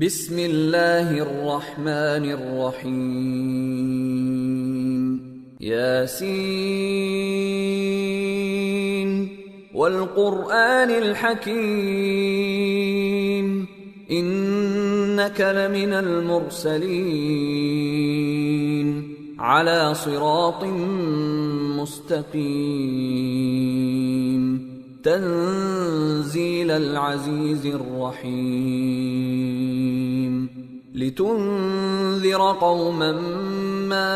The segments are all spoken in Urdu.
بسم اللہ الرحمن الرحیم یاسین والقرآن الحکیم انک لمن المرسلین علی صراط مستقیم تنزیل العزیز الرحیم لتنذر قوما ما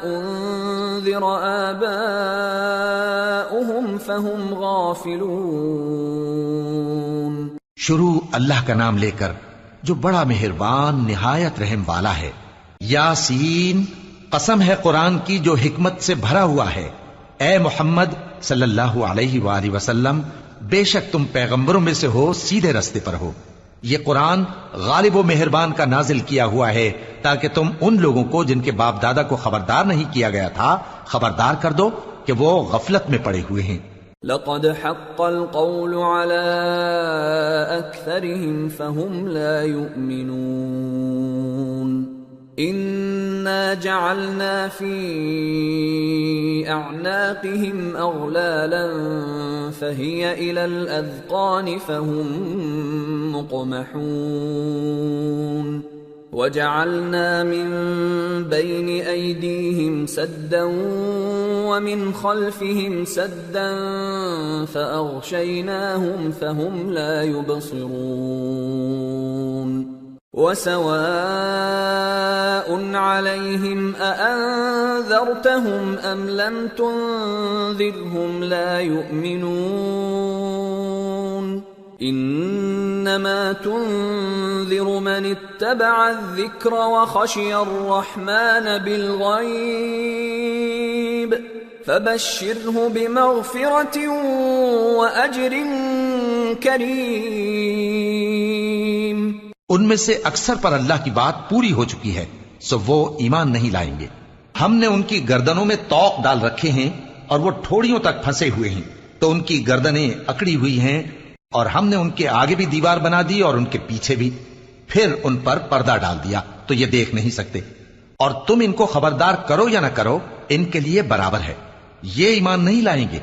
انذر آباؤهم فهم غافلون۔ شروع اللہ کا نام لے کر جو بڑا مہربان نہایت رحم والا ہے۔ یاسین، قسم ہے قرآن کی جو حکمت سے بھرا ہوا ہے۔ اے محمد صلی اللہ علیہ وآلہ وسلم، بے شک تم پیغمبروں میں سے ہو، سیدھے رستے پر ہو۔ یہ قرآن غالب و مہربان کا نازل کیا ہوا ہے تاکہ تم ان لوگوں کو جن کے باپ دادا کو خبردار نہیں کیا گیا تھا خبردار کر دو کہ وہ غفلت میں پڑے ہوئے ہیں۔ لقد حق القول على أكثرهم فهم لا يؤمنون إنا جعلنا في أعناقهم أغلالا فهي إلى الأذقان فهم مقمحون وجعلنا من بين أيديهم سدا ومن خلفهم سدا فأغشيناهم فهم لا يبصرون وسواء عليهم أأنذرتهم أم لم تنذرهم لا يؤمنون انما تنذر من اتبع الذكر وخشي الرحمن بالغيب فبشره بمغفرة وأجر كريم۔ ان میں سے اکثر پر اللہ کی بات پوری ہو چکی ہے سو وہ ایمان نہیں لائیں گے۔ ہم نے ان کی گردنوں میں طوق ڈال رکھے ہیں اور وہ ٹھوڑیوں تک پھنسے ہوئے ہیں، تو ان کی گردنیں اکڑی ہوئی ہیں، اور ہم نے ان کے آگے بھی دیوار بنا دی اور ان کے پیچھے بھی، پھر ان پر پردہ ڈال دیا تو یہ دیکھ نہیں سکتے۔ اور تم ان کو خبردار کرو یا نہ کرو ان کے لیے برابر ہے، یہ ایمان نہیں لائیں گے۔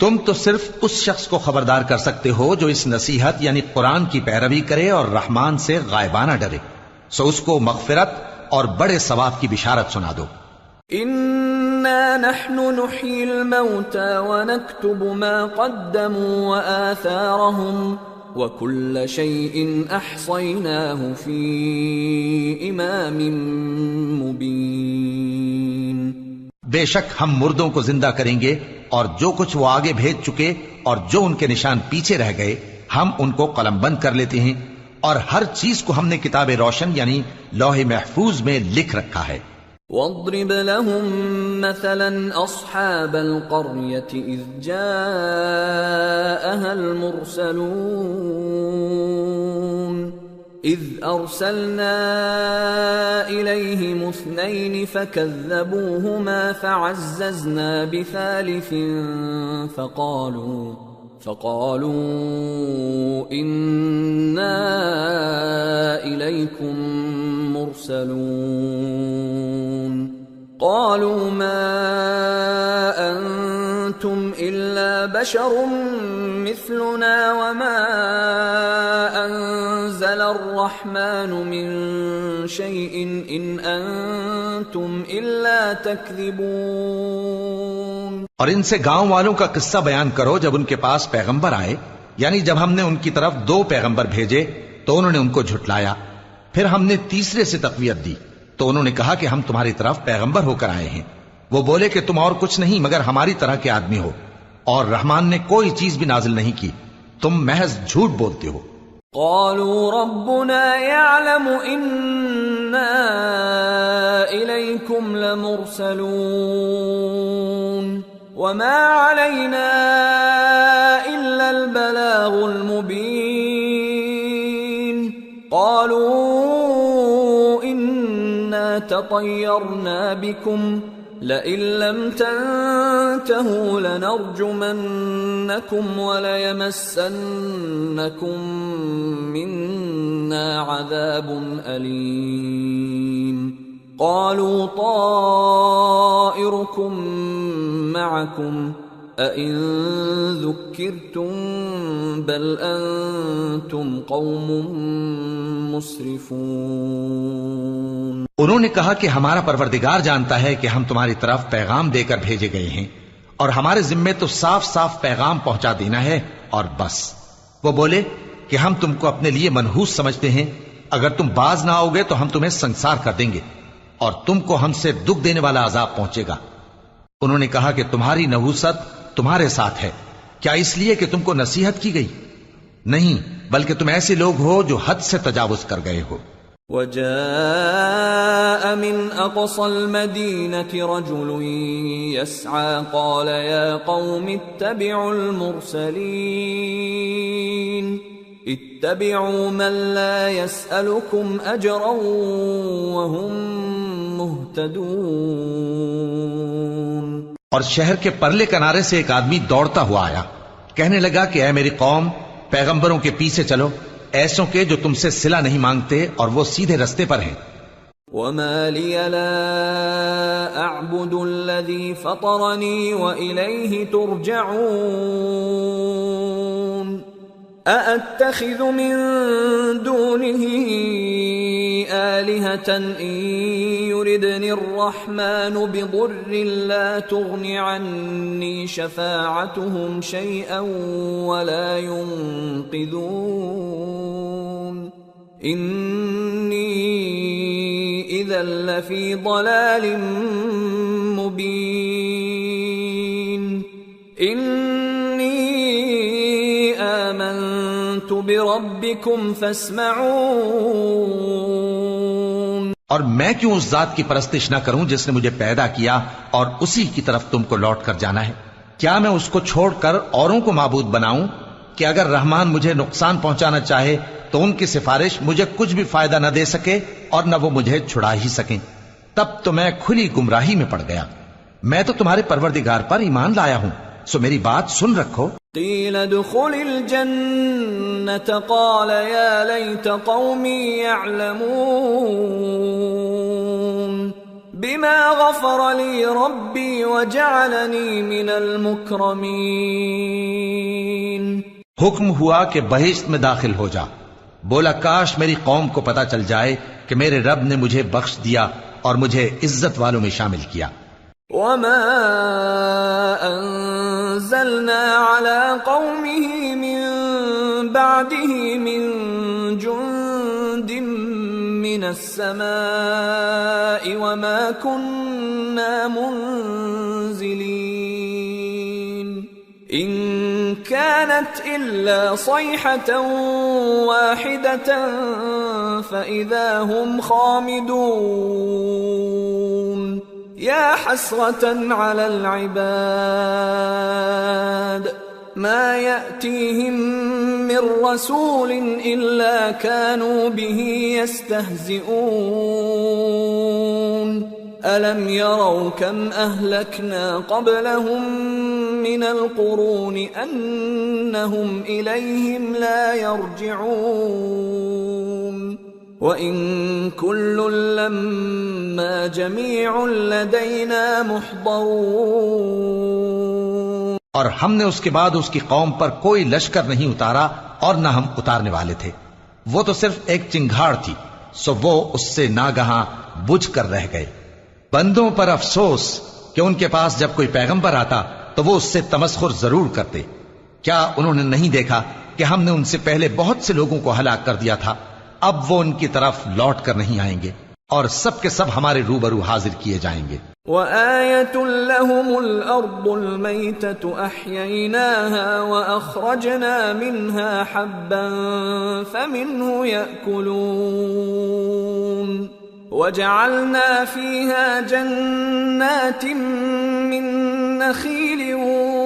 تم تو صرف اس شخص کو خبردار کر سکتے ہو جو اس نصیحت یعنی قرآن کی پیروی کرے اور رحمان سے غائبانہ ڈرے، سو اس کو مغفرت اور بڑے ثواب کی بشارت سنا دو۔ اِنَّا نَحْنُ نُحْيِي الْمَوْتَى وَنَكْتُبُ مَا قَدَّمُوا وَآثَارَهُمْ وَكُلَّ شَيْءٍ أَحْصَيْنَاهُ فِي إِمَامٍ مُبِينٍ۔ بے شک ہم مردوں کو زندہ کریں گے اور جو کچھ وہ آگے بھیج چکے اور جو ان کے نشان پیچھے رہ گئے ہم ان کو قلم بند کر لیتے ہیں، اور ہر چیز کو ہم نے کتاب روشن یعنی لوح محفوظ میں لکھ رکھا ہے۔ وَاضْرِبْ لَهُم مَّثَلًا أَصْحَابَ الْقَرْيَةِ إِذْ جَاءَهَا الْمُرْسَلُونَ إِذْ أَرْسَلْنَا إِلَيْهِمُ اثْنَيْنِ فَكَذَّبُوهُمَا فَعَزَّزْنَا بِثَالِثٍ فَقَالُوا إِنَّا إِلَيْكُمْ مُرْسَلُونَ قَالُوا مَا أَنْتُمْ إِلَّا بَشَرٌ مِثْلُنَا وَمَا أَنزَلَ الرَّحْمَنُ مِنْ شَيْءٍ إِنْ أَنْتُمْ إِلَّا تَكْذِبُونَ۔ اور ان سے گاؤں والوں کا قصہ بیان کرو جب ان کے پاس پیغمبر آئے، یعنی جب ہم نے ان کی طرف 2 پیغمبر بھیجے تو انہوں نے ان کو جھٹلایا، پھر ہم نے تیسرے سے تقویت دی تو انہوں نے کہا کہ ہم تمہاری طرف پیغمبر ہو کر آئے ہیں۔ وہ بولے کہ تم اور کچھ نہیں مگر ہماری طرح کے آدمی ہو، اور رحمان نے کوئی چیز بھی نازل نہیں کی، تم محض جھوٹ بولتے ہو۔ قالوا ربنا يعلم إنا إليكم لمرسلون وما علينا إلا البلاغ المبين قالوا إنا تطيرنا بكم لئن لم تنتهوا لنرجمنكم وليمسنكم منا عذاب أليم قالوا طائركم معكم أئن ذكرتم بل أنتم قوم مسرفون. انہوں نے کہا کہ ہمارا پروردگار جانتا ہے کہ ہم تمہاری طرف پیغام دے کر بھیجے گئے ہیں اور ہمارے ذمے تو صاف صاف پیغام پہنچا دینا ہے اور بس. وہ بولے کہ ہم تم کو اپنے لیے منحوس سمجھتے ہیں، اگر تم باز نہ آؤ گے تو ہم تمہیں سنسار کر دیں گے اور تم کو ہم سے دکھ دینے والا عذاب پہنچے گا. انہوں نے کہا کہ تمہاری نحوست تمہارے ساتھ ہے، کیا اس لیے کہ تم کو نصیحت کی گئی؟ نہیں، بلکہ تم ایسے لوگ ہو جو حد سے تجاوز کر گئے ہو. وجاء من أقصى المدينة رجل يسعى قال يا قوم اتبعوا المرسلين اتبعوا من لا يسألكم أجرا وهم مهتدون. اور شہر کے پرلے کنارے سے ایک آدمی دوڑتا ہوا آیا، کہنے لگا کہ اے میری قوم، پیغمبروں کے پیچھے چلو، ایسوں کے جو تم سے صلہ نہیں مانگتے اور وہ سیدھے رستے پر ہیں. وما لي لا أعبد الذي فطرني وإليه ترجعون أأتخذ من دونه آلهة إن يردني الرحمن بضر لا تغن عني شفاعتهم شيئا ولا ينقذون إني إذا لفي ضلال مبين. آمنت بربكم فاسمعون. اور میں کیوں اس ذات کی پرستش نہ کروں جس نے مجھے پیدا کیا اور اسی کی طرف تم کو لوٹ کر جانا ہے؟ کیا میں اس کو چھوڑ کر اوروں کو معبود بناؤں کہ اگر رحمان مجھے نقصان پہنچانا چاہے تو ان کی سفارش مجھے کچھ بھی فائدہ نہ دے سکے اور نہ وہ مجھے چھڑا ہی سکیں؟ تب تو میں کھلی گمراہی میں پڑ گیا. میں تو تمہارے پروردگار پر ایمان لایا ہوں، سو میری بات سن رکھو. قیل ادخل الجنة قال یا لیت قومی یعلمون بما غفر لی ربی وجعلنی من المکرمین. حکم ہوا کہ بہشت میں داخل ہو جا. بولا کاش میری قوم کو پتا چل جائے کہ میرے رب نے مجھے بخش دیا اور مجھے عزت والوں میں شامل کیا. وما انزلنا على قومه من بعده من جند من السماء وما كنا منزلين إن كانت إلا صيحة واحدة فإذا هم خامدون. يا حسرة على العباد ما يأتيهم من رسول إلا كانوا به يستهزئون. ألم يروا كم أهلكنا قبلهم من القرون أنهم إليهم لا يرجعون وَإِن كُلٌّ لَّمَّا جَمِيعٌ لَّدَيْنَا مُحْضَرُونَ. اور ہم نے اس کے بعد اس کی قوم پر کوئی لشکر نہیں اتارا اور نہ ہم اتارنے والے تھے. وہ تو صرف ایک چنگھاڑ تھی، سو وہ اس سے ناگہاں بجھ کر رہ گئے. بندوں پر افسوس کہ ان کے پاس جب کوئی پیغمبر آتا تو وہ اس سے تمسخر ضرور کرتے. کیا انہوں نے نہیں دیکھا کہ ہم نے ان سے پہلے بہت سے لوگوں کو ہلاک کر دیا تھا؟ اب وہ ان کی طرف لوٹ کر نہیں آئیں گے اور سب کے سب ہمارے روبرو حاضر کیے جائیں گے. وَآيَةٌ لَّهُمُ الْأَرْضُ الْمَيْتَةُ أَحْيَيْنَاهَا وَأَخْرَجْنَا مِنْهَا حَبًّا فَمِنْهُ يَأْكُلُونَ وَجَعَلْنَا فِيهَا جَنَّاتٍ مِّن نَّخِيلٍ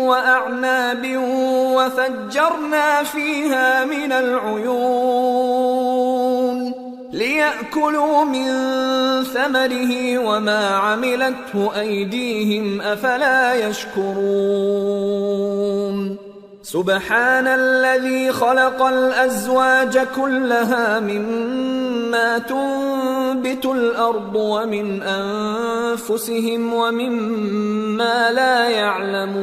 وَأَعْنَابٍ وَفَجَّرْنَا فِيهَا مِنَ الْعُيُونِ لِيَأْكُلُوا مِن ثَمَرِهِ وَمَا عَمِلَتْهُ أَيْدِيهِمْ أَفَلَا يَشْكُرُونَ. سبحان الذي خلق الأزواج كلها مما تنبت الأرض ومن أنفسهم ومما لا يعلمون.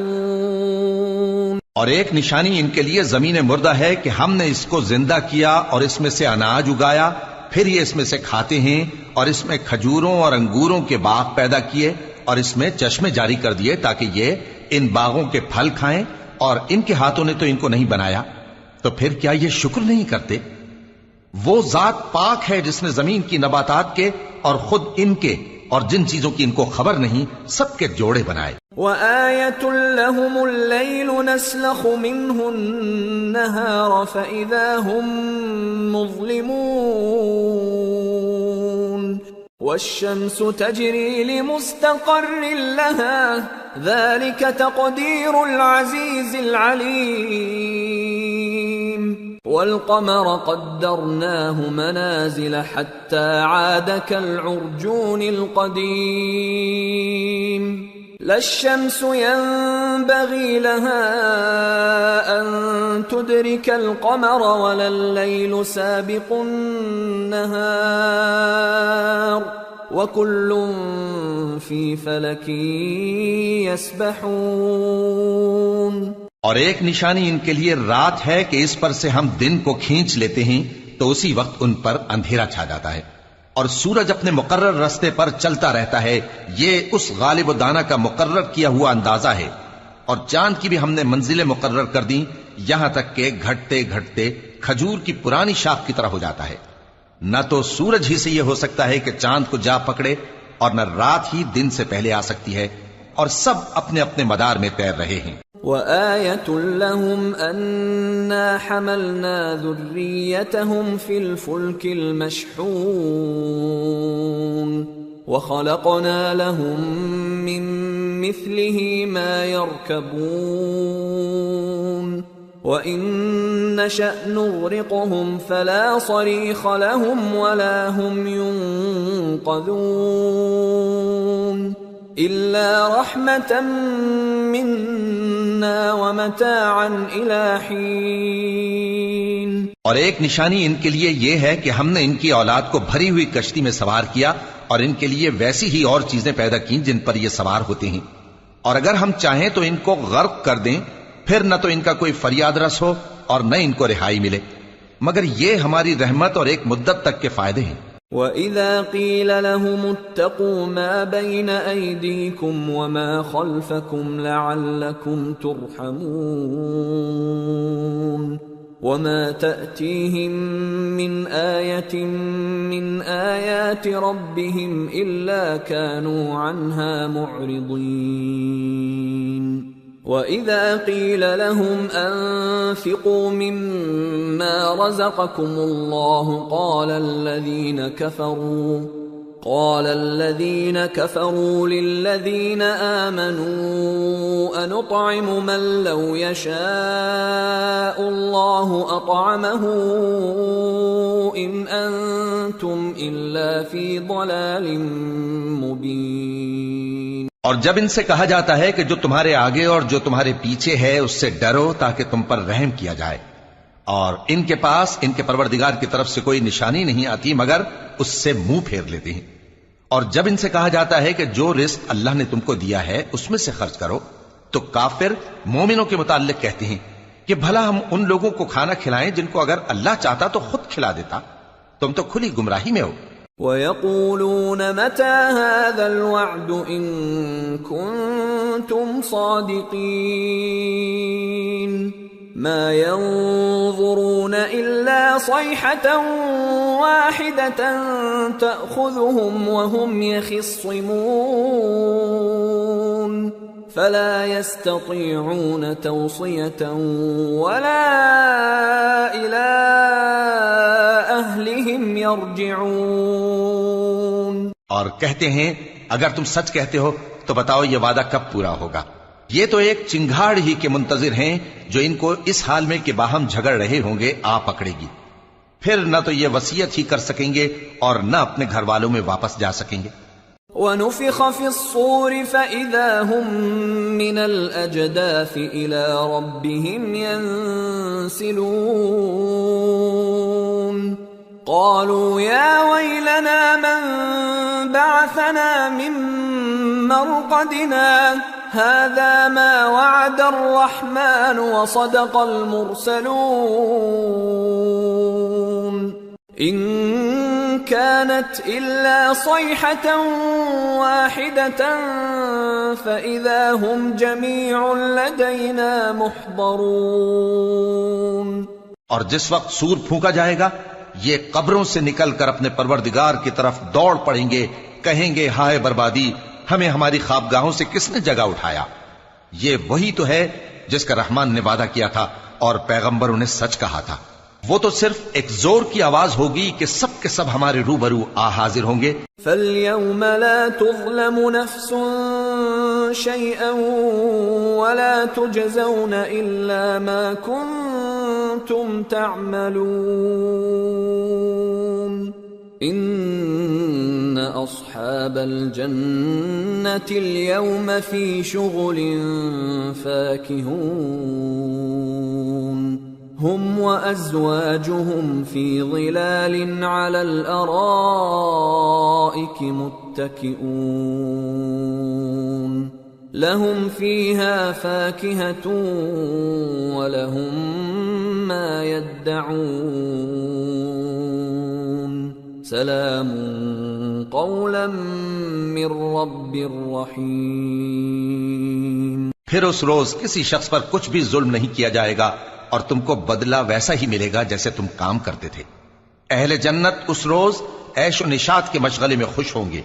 اور ایک نشانی ان کے لیے زمین مردہ ہے کہ ہم نے اس کو زندہ کیا اور اس میں سے اناج اگایا، پھر یہ اس میں سے کھاتے ہیں، اور اس میں کھجوروں اور انگوروں کے باغ پیدا کیے اور اس میں چشمے جاری کر دیے تاکہ یہ ان باغوں کے پھل کھائیں، اور ان کے ہاتھوں نے تو ان کو نہیں بنایا، تو پھر کیا یہ شکر نہیں کرتے؟ وہ ذات پاک ہے جس نے زمین کی نباتات کے اور خود ان کے اور جن چیزوں کی ان کو خبر نہیں سب کے جوڑے بنائے. وَآيَةٌ لَهُمُ اللَّيْلُ نَسْلَخُ مِنْهُ النَّهَارَ فَإِذَا هُمْ مُظْلِمُونَ وَالشَّمْسُ تَجْرِي لِمُسْتَقَرٍّ لَهَا ذَلِكَ تَقْدِيرُ الْعَزِيزِ الْعَلِيمِ. وَالْقَمَرَ قَدَّرْنَاهُ مَنَازِلَ حَتَّى عَادَ كَالْعُرْجُونِ الْقَدِيمِ. لا الشمس ينبغي لها أن تدرك القمر ولا الليل سابق النهار وكل في فلك يسبحون. اور ایک نشانی ان کے لیے رات ہے کہ اس پر سے ہم دن کو کھینچ لیتے ہیں تو اسی وقت ان پر اندھیرا چھا جاتا ہے، اور سورج اپنے مقرر راستے پر چلتا رہتا ہے. یہ اس غالب و دانا کا مقرر کیا ہوا اندازہ ہے. اور چاند کی بھی ہم نے منزلیں مقرر کر دیں، یہاں تک کہ گھٹتے گھٹتے کھجور کی پرانی شاخ کی طرح ہو جاتا ہے. نہ تو سورج ہی سے یہ ہو سکتا ہے کہ چاند کو جا پکڑے، اور نہ رات ہی دن سے پہلے آ سکتی ہے، اور سب اپنے اپنے مدار میں تیر رہے ہیں. وَآيَةٌ لَهُمْ أَنَّا حَمَلْنَا ذُرِّيَّتَهُمْ فِي الْفُلْكِ الْمَشْحُونِ وَخَلَقْنَا لَهُم مِّن مِّثْلِهِ مَا يَرْكَبُونَ وَإِن نَّشَأْ نُغْرِقْهُمْ فَلَا صَرِيخَ لَهُمْ وَلَا هُمْ يُنقَذُونَ إِلَّا رَحْمَةً مِّنَّا وَمَتَاعًا إِلَىٰ حِينٍ. اور ایک نشانی ان کے لیے یہ ہے کہ ہم نے ان کی اولاد کو بھری ہوئی کشتی میں سوار کیا اور ان کے لیے ویسی ہی اور چیزیں پیدا کی جن پر یہ سوار ہوتے ہیں، اور اگر ہم چاہیں تو ان کو غرق کر دیں، پھر نہ تو ان کا کوئی فریاد رس ہو اور نہ ان کو رہائی ملے، مگر یہ ہماری رحمت اور ایک مدت تک کے فائدے ہیں. وَإِذَا قِيلَ لَهُمُ اتَّقُوا مَا بَيْنَ أَيْدِيكُمْ وَمَا خَلْفَكُمْ لَعَلَّكُمْ تُرْحَمُونَ وَمَا تَأْتِيهِمْ مِنْ آيَةٍ مِّنْ آيَاتِ رَبِّهِمْ إِلَّا كَانُوا عَنْهَا مُعْرِضِينَ. وَإِذَا قِيلَ لَهُمْ أَنفِقُوا مِمَّا رَزَقَكُمُ اللَّهُ قَالَ الَّذِينَ كَفَرُوا لِلَّذِينَ آمَنُوا أَنُطْعِمُ مَن لَّوْ يَشَاءُ اللَّهُ أَطْعَمَهُ إِنْ أَنتُمْ إِلَّا فِي ضَلَالٍ مُّبِينٍ. اور جب ان سے کہا جاتا ہے کہ جو تمہارے آگے اور جو تمہارے پیچھے ہے اس سے ڈرو تاکہ تم پر رحم کیا جائے، اور ان کے پاس ان کے پروردگار کی طرف سے کوئی نشانی نہیں آتی مگر اس سے منہ پھیر لیتے ہیں. اور جب ان سے کہا جاتا ہے کہ جو رزق اللہ نے تم کو دیا ہے اس میں سے خرچ کرو، تو کافر مومنوں کے متعلق کہتے ہیں کہ بھلا ہم ان لوگوں کو کھانا کھلائیں جن کو اگر اللہ چاہتا تو خود کھلا دیتا، تم تو کھلی گمراہی میں ہو. وَيَقُولُونَ مَتَى هَذَا الْوَعْدُ إِن كُنتُمْ صَادِقِينَ مَا يَنظُرُونَ إِلَّا صَيْحَةً وَاحِدَةً تَأْخُذُهُمْ وَهُمْ يَخِصِّمُونَ فَلَا يَسْتَطِيعُونَ تَوْصِيَةً وَلَا إِلَىٰ أَهْلِهِمْ يَرْجِعُونَ. اور کہتے ہیں اگر تم سچ کہتے ہو تو بتاؤ یہ وعدہ کب پورا ہوگا. یہ تو ایک چنگھاڑ ہی کے منتظر ہیں جو ان کو اس حال میں کہ باہم جھگڑ رہے ہوں گے آ پکڑے گی، پھر نہ تو یہ وصیت ہی کر سکیں گے اور نہ اپنے گھر والوں میں واپس جا سکیں گے. ونفخ في الصور فإذا هم من الأجداث إلى ربهم ينسلون قالوا يا ويلنا من بعثنا من مرقدنا هذا ما وعد الرحمن وصدق المرسلون إن كانت إلا صيحة واحدة فإذا هم جميع لدينا محضرون. اور جس وقت سور پھونکا جائے گا یہ قبروں سے نکل کر اپنے پروردگار کی طرف دوڑ پڑیں گے، کہیں گے ہائے بربادی، ہمیں ہماری خوابگاہوں سے کس نے جگہ اٹھایا. یہ وہی تو ہے جس کا رحمان نے وعدہ کیا تھا اور پیغمبروں نے سچ کہا تھا. وہ تو صرف ایک زور کی آواز ہوگی کہ سب کے سب ہمارے روبرو آ حاضر ہوں گے. فَالْيَوْمَ لَا تُظْلَمُ نَفْسٌ شَيْئًا وَلَا تُجْزَوْنَ إِلَّا مَا كُنتُمْ تَعْمَلُونَ إِنَّ أَصْحَابَ الْجَنَّةِ الْيَوْمَ فِي شُغُلٍ فَاكِهُونَ هم وأزواجهم في ظلال على الأرائك متكئون لهم فيها فاكهة ولهم ما يدعون سلام قولا من رب رحيم. پھر اس روز کسی شخص پر کچھ بھی ظلم نہیں کیا جائے گا اور تم کو بدلہ ویسا ہی ملے گا جیسے تم کام کرتے تھے. اہل جنت اس روز عیش و نشاط کے مشغلے میں خوش ہوں گے،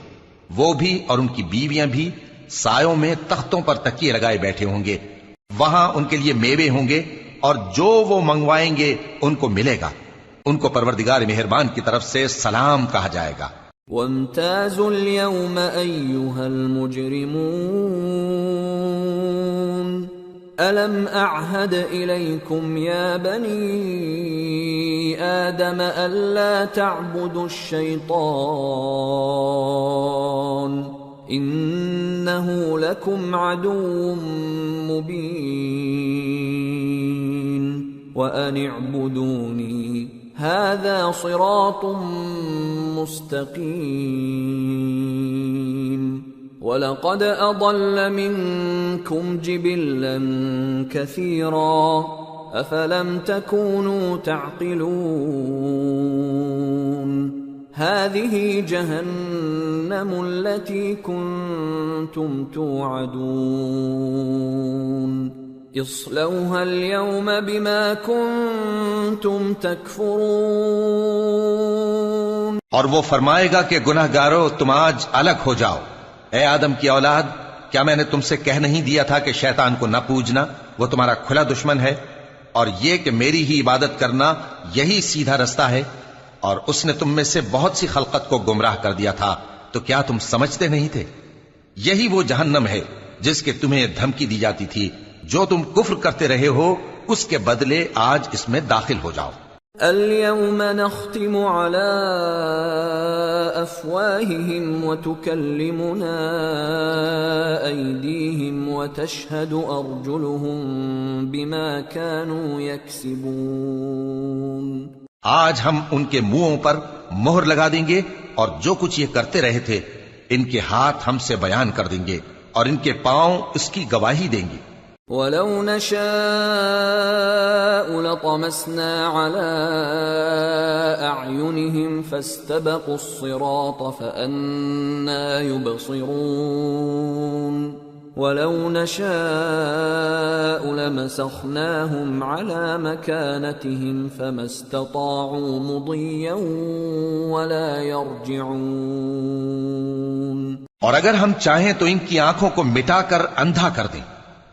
وہ بھی اور ان کی بیویاں بھی سایوں میں تختوں پر تکیے لگائے بیٹھے ہوں گے. وہاں ان کے لیے میوے ہوں گے اور جو وہ منگوائیں گے ان کو ملے گا. ان کو پروردگار مہربان کی طرف سے سلام کہا جائے گا. وَامْتَازُوا الْيَوْمَ أَيُّهَا الْمُجْرِمُونَ أَلَمْ أَعْهَدْ إِلَيْكُمْ يَا بَنِي آدَمَ أَلَّا تَعْبُدُوا الشَّيْطَانَ إِنَّهُ لَكُمْ عَدُوٌّ مُّبِينٌ وَأَنِ اعْبُدُونِي هَذَا صِرَاطٌ مُّسْتَقِيمٌ وَلَقَدْ أَضَلَّ مِنكُمْ جِبِلًّا كَثِيرًا أَفَلَمْ تَكُونُوا تَعْقِلُونَ هَذِهِ جَهَنَّمُ الَّتِي كُنتُمْ تُوعَدُونَ اصْلَوْهَا الْيَوْمَ بِمَا كُنتُمْ تَكْفُرُونَ. اور وہ فرمائے گا کہ گناہگارو تم آج الگ ہو جاؤ. اے آدم کی اولاد، کیا میں نے تم سے کہہ نہیں دیا تھا کہ شیطان کو نہ پوجنا، وہ تمہارا کھلا دشمن ہے، اور یہ کہ میری ہی عبادت کرنا یہی سیدھا رستہ ہے. اور اس نے تم میں سے بہت سی خلقت کو گمراہ کر دیا تھا، تو کیا تم سمجھتے نہیں تھے؟ یہی وہ جہنم ہے جس کے تمہیں دھمکی دی جاتی تھی. جو تم کفر کرتے رہے ہو اس کے بدلے آج اس میں داخل ہو جاؤ. اليوم نختم على أفواههم وتكلمنا أيديهم وتشهد أرجلهم بما كانوا يكسبون. آج ہم ان کے منہوں پر مہر لگا دیں گے اور جو کچھ یہ کرتے رہے تھے ان کے ہاتھ ہم سے بیان کر دیں گے اور ان کے پاؤں اس کی گواہی دیں گے. وَلَوْ نَشَاءُ لَطَمَسْنَا عَلَىٰ أَعْيُنِهِمْ فَاسْتَبَقُوا الصِّرَاطَ فَأَنَّىٰ يُبْصِرُونَ وَلَوْ نَشَاءُ لَمَسَخْنَاهُمْ عَلَىٰ مَكَانَتِهِمْ فَمَا اسْتَطَاعُوا مُضِيًّا وَلَا يَرْجِعُونَ. اور اگر ہم چاہیں تو ان کی آنکھوں کو مٹا کر اندھا کر دیں،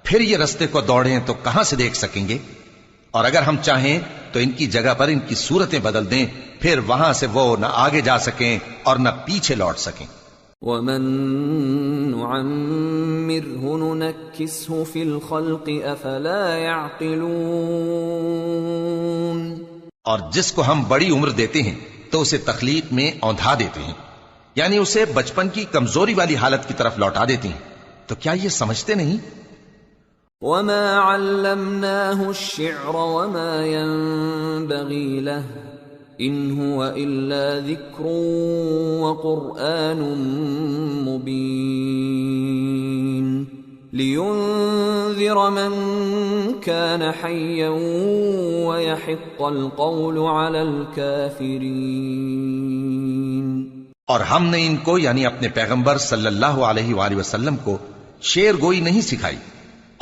پھر یہ رستے کو دوڑیں تو کہاں سے دیکھ سکیں گے؟ اور اگر ہم چاہیں تو ان کی جگہ پر ان کی صورتیں بدل دیں، پھر وہاں سے وہ نہ آگے جا سکیں اور نہ پیچھے لوٹ سکیں. وَمَن نُعَمِّرْهُ نُنَكِّسْهُ فِي الْخَلْقِ أَفَلَا يَعْقِلُونَ. اور جس کو ہم بڑی عمر دیتے ہیں تو اسے تخلیق میں اوندھا دیتے ہیں، یعنی اسے بچپن کی کمزوری والی حالت کی طرف لوٹا دیتی ہیں. تو کیا یہ سمجھتے نہیں؟ وما علمناه الشعر وما ينبغي له ان هو الا ذكر وقرآن مبين لينذر من كان حيا ويحق القول على الكافرين. اور ہم نے ان کو یعنی اپنے پیغمبر صلی اللہ علیہ وآلہ وسلم کو شعر گوئی نہیں سکھائی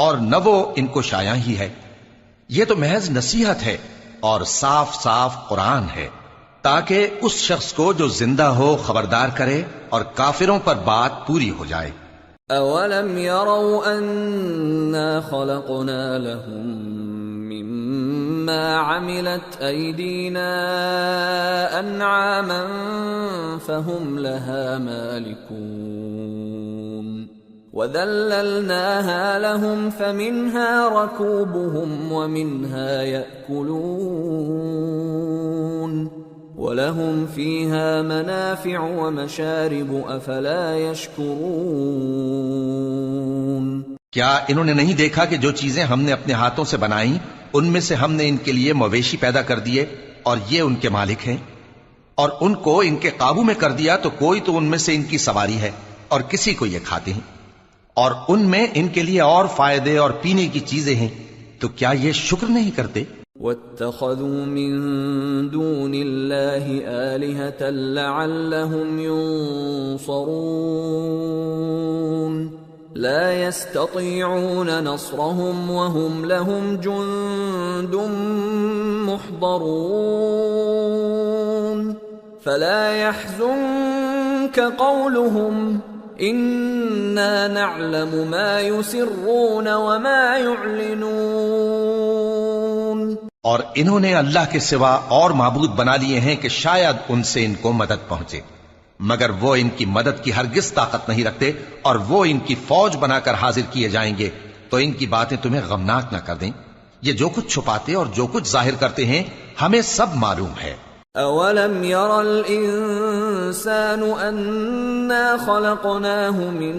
اور نہ وہ ان کو شایع ہی ہے. یہ تو محض نصیحت ہے اور صاف صاف قرآن ہے تاکہ اس شخص کو جو زندہ ہو خبردار کرے اور کافروں پر بات پوری ہو جائے. اولم يروا انا خلقنا لهم مما عملت ايدينا انعاما فهم لها مالكون وذللناها لهم فمنها ركوبهم ومنها يأكلون وَلَهُمْ فِيهَا مَنَافِعُ وَمَشَارِبُ أَفَلَا يَشْكُرُونَ. کیا انہوں نے نہیں دیکھا کہ جو چیزیں ہم نے اپنے ہاتھوں سے بنائیں ان میں سے ہم نے ان کے لیے مویشی پیدا کر دیے اور یہ ان کے مالک ہیں، اور ان کو ان کے قابو میں کر دیا تو کوئی تو ان میں سے ان کی سواری ہے اور کسی کو یہ کھاتے ہیں، اور ان میں ان کے لیے اور فائدے اور پینے کی چیزیں ہیں، تو کیا یہ شکر نہیں کرتے؟ وَاتَّخَذُوا مِن دُونِ اللَّهِ آلِهَةً لَعَلَّهُمْ يُنصَرُونَ لَا يَسْتَطِيعُونَ نَصْرَهُمْ وَهُمْ لَهُمْ جُندٌ مُحْضَرُونَ فَلَا يَحْزُنكَ قَوْلُهُمْ إِنَّا نَعْلَمُ مَا يُسِرُّونَ وَمَا يُعْلِنُونَ. اور انہوں نے اللہ کے سوا اور معبود بنا لیے ہیں کہ شاید ان سے ان کو مدد پہنچے، مگر وہ ان کی مدد کی ہرگز طاقت نہیں رکھتے، اور وہ ان کی فوج بنا کر حاضر کیے جائیں گے تو ان کی باتیں تمہیں غمناک نہ کر دیں. یہ جو کچھ چھپاتے اور جو کچھ ظاہر کرتے ہیں ہمیں سب معلوم ہے. اولم ير الانسان انا خلقناه من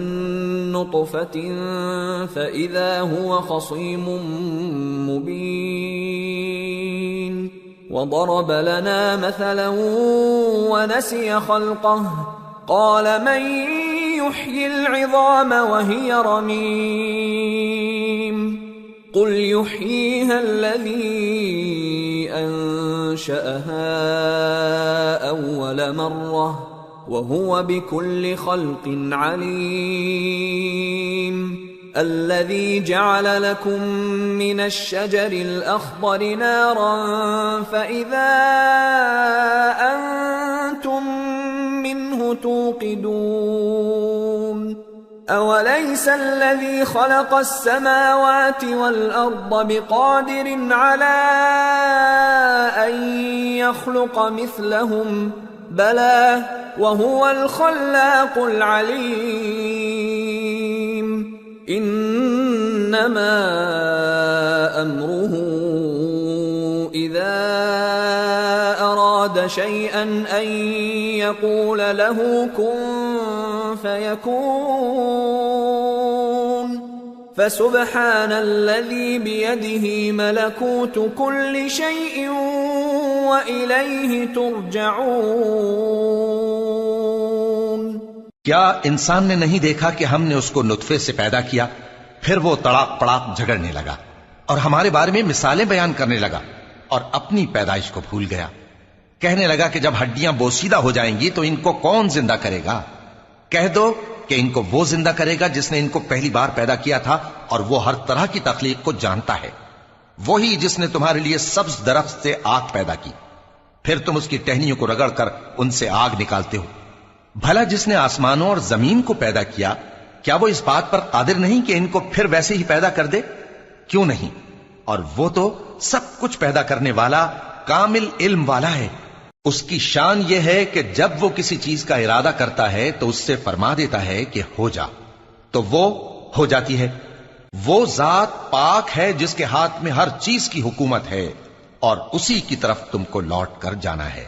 نطفة فاذا هو خصيم مبين وضرب لنا مثلا ونسي خلقه قال من يحيي العظام وهي رميم قل يحييها الذي أنشأها أول مرة وهو بكل خلق عليم الذي جعل لكم من الشجر الأخضر نارا فإذا أنتم منه توقدون أوليس الذي خلق السماوات والأرض بقادر على أن يخلق مثلهم بلى وهو الخلاق العليم إنما أمره إذا أراد شيئا أن يقول له كن فيكون فسبحان الذي بيده ملكوت كل شيء وإليه ترجعون. کیا انسان نے نہیں دیکھا کہ ہم نے اس کو نطفے سے پیدا کیا، پھر وہ تڑاک پڑاک جھگڑنے لگا اور ہمارے بارے میں مثالیں بیان کرنے لگا اور اپنی پیدائش کو بھول گیا. کہنے لگا کہ جب ہڈیاں بوسیدہ ہو جائیں گی تو ان کو کون زندہ کرے گا؟ کہہ دو کہ ان کو وہ زندہ کرے گا جس نے ان کو پہلی بار پیدا کیا تھا، اور وہ ہر طرح کی تخلیق کو جانتا ہے. وہی جس نے تمہارے لیے سبز درخت سے آگ پیدا کی، پھر تم اس کی ٹہنیوں کو رگڑ کر ان سے آگ نکالتے ہو. بھلا جس نے آسمانوں اور زمین کو پیدا کیا، کیا وہ اس بات پر قادر نہیں کہ ان کو پھر ویسے ہی پیدا کر دے؟ کیوں نہیں؟ اور وہ تو سب کچھ پیدا کرنے والا کامل علم والا ہے. اس کی شان یہ ہے کہ جب وہ کسی چیز کا ارادہ کرتا ہے تو اس سے فرما دیتا ہے کہ ہو جا، تو وہ ہو جاتی ہے. وہ ذات پاک ہے جس کے ہاتھ میں ہر چیز کی حکومت ہے، اور اسی کی طرف تم کو لوٹ کر جانا ہے.